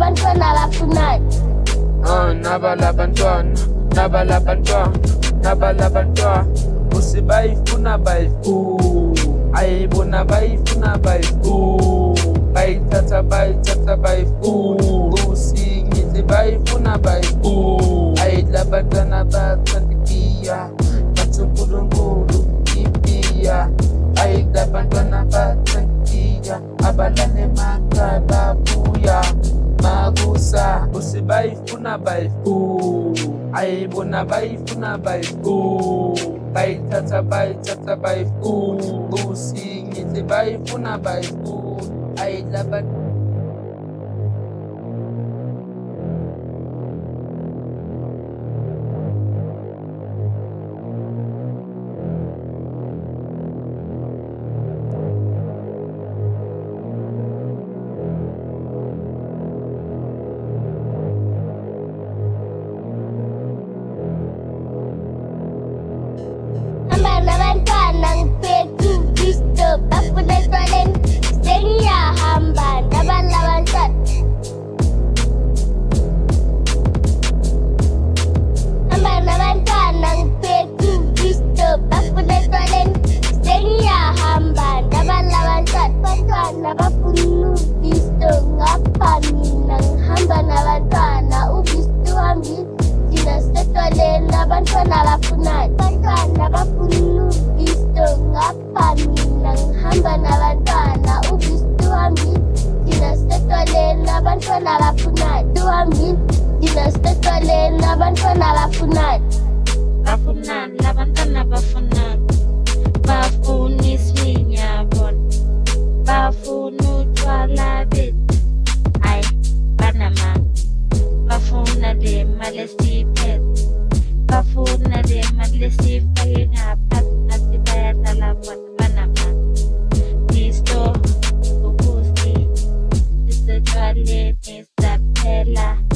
nabantwana abafunayo. Nabalabantwana Usi bayifuna bayifuna ayibona bayifuna bayifuna bayithatha bayifuna Usi ngithi bayifuna bayifuna ayilabantwana bathandikiya bathi uNkulunkulu ipiya ayilabantwana bathandikiya abalale emakhaya babuya makusa Usi bayifuna bayifuna ayibona bayifuna bayifuna bayithatha bayifuna Usi ngithi bayifuna bayifuna ayilabantwana Nabantwana ngiphethe disturb bafuna etwaleni sengiyahamba nabalabantwana nabantwana ngiphethe disturb bafuna etwaleni sengiyahamba nabalabantwana bantwana bafuna udisturb ngapha mina ngihamba nabantwana udisturb uhambile thina setwaleni abantwana abafunayo abantwana bafuna udisturb ngapha mina ngihamba nabantwana udisturb uhambile thina setwaleni abantwana abafunayo uhambile thina setwaleni abantwana abafunayo labantwana bafunani bafuna isiminya bona bafuna utshwala bethu hayi banamanga bafuna le mali esiyiphethe bafuna le mali esiyifake ngaphansi nathi bayadlala bona banamanga isto ukusi sisetshwaleni saphela